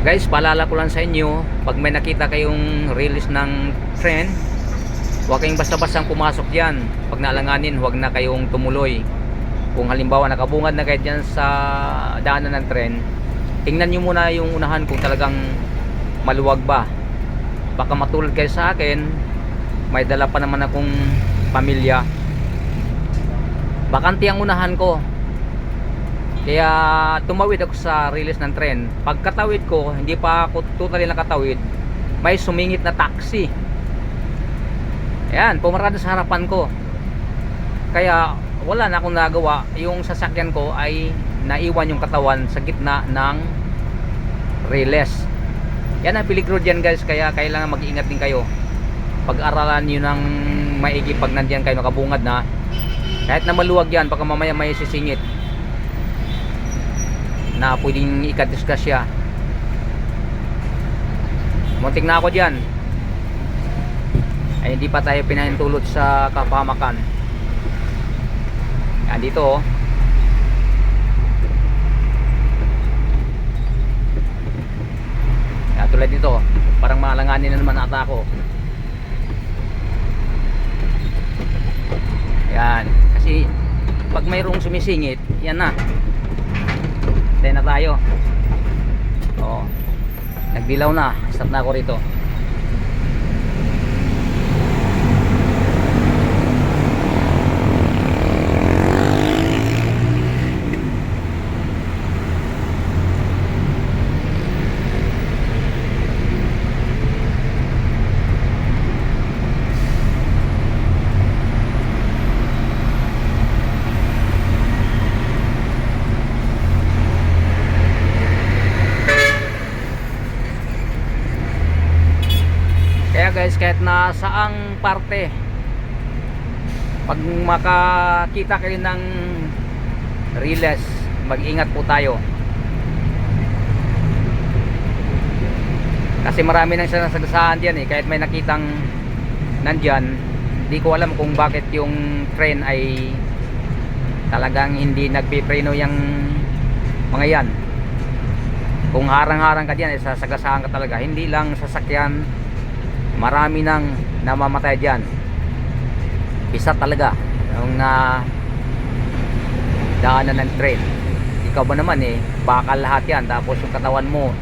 Guys, paalala ko lang sa inyo, pag may nakita kayong release ng tren, huwag kayong basta-bastang pumasok dyan. Pag naalanganin, huwag na kayong tumuloy. Kung halimbawa nakabungad na kayo dyan sa daanan ng tren, tingnan nyo muna yung unahan kung talagang maluwag ba. Baka matulad kayo sa akin, may dala pa naman akong pamilya, bakanti ang unahan ko, kaya tumawid ako sa release ng tren. Pagkatawid ko, hindi pa ako totally nakatawid, may sumingit na taxi. Ayan, pumarada sa harapan ko. Kaya wala na akong nagawa. Yung sasakyan ko ay naiwan yung katawan sa gitna ng release. Yan ang peligro dyan guys, kaya kailangan mag-iingat din kayo. Pag-aralan nyo ng maigi pag nandyan kayo nakabungad na. Kahit na maluwag yan, baka mamaya may sisingit na pwedeng ikadisgrasya. Muntik na ako dyan. Ay hindi pa tayo pinahintulot sa kapahamakan. Yan dito oh. Yan tulad dito, parang malanganin na naman ata ako. Yan, kasi pag mayroong sumisingit, yan na. Tayo na tayo. Oo. Nagdilaw na. Stop na ako rito. Kaya guys, kahit na saang parte, pag makakita kayo ng release, mag-ingat po tayo. Kasi marami nang sinasagasaan dyan eh. Kahit may nakitang nandyan, hindi ko alam kung bakit yung train ay talagang hindi nagpipreno yung mga yan. Kung harang-harang ka dyan, eh, sasagasaan ka talaga. Hindi lang sasakyan, marami nang namamatay dyan. Isa talaga yung daanan ng train. Ikaw ba naman eh, bakal lahat yan, tapos yung katawan mo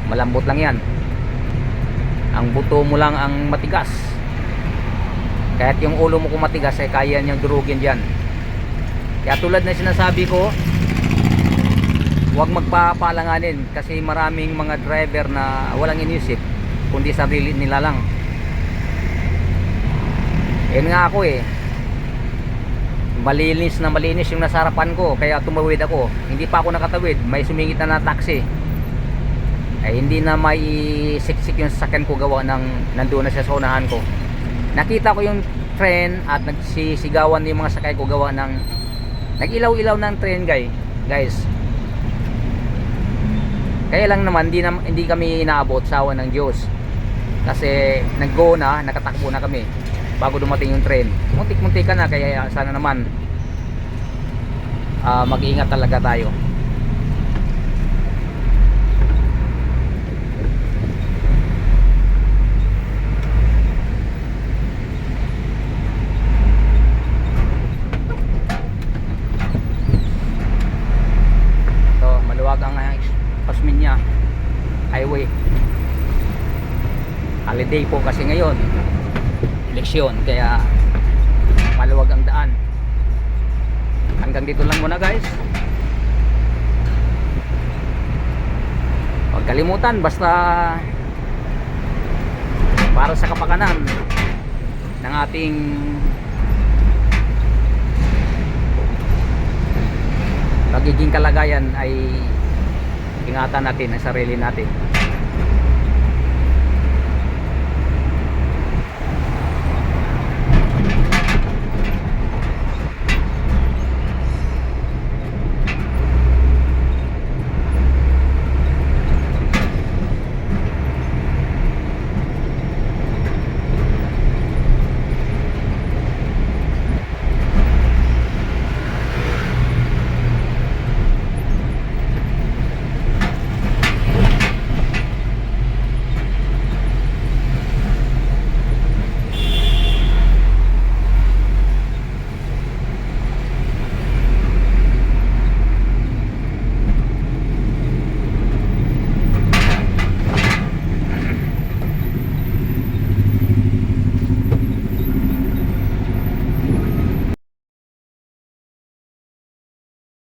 malambot lang yan, ang buto mo lang ang matigas. Kahit yung ulo mo kung matigas ay kaya niyang durugin dyan. Kaya tulad na sinasabi ko, huwag magpapalanganin, kasi maraming mga driver na walang inisip kundi sarili nila lang. Yan nga ako eh, malinis na malinis yung nasa harapan ko, kaya tumawid ako. Hindi pa ako nakatawid, may sumingit na taxi. Ay hindi na may siksik yung sasakyan ko, gawa ng nandoon na siya sa unahan ko. Nakita ko yung train at nagsisigawan yung mga sakay ko, gawa ng nag-ilaw-ilaw ng train guys. Kaya lang naman hindi kami inaabot sa awan ng Diyos, kasi nag-go na, nakatakbo na kami bago dumating yung train. Muntik-muntik ka na, kaya sana naman mag-iingat talaga tayo. So maluwag ang Osmeña highway. Holiday po kasi ngayon, eleksyon, kaya maluwag ang daan. Hanggang dito lang muna guys. Huwag kalimutan, basta para sa kapakanan ng ating magiging kalagayan ay ingatan natin ang sarili natin.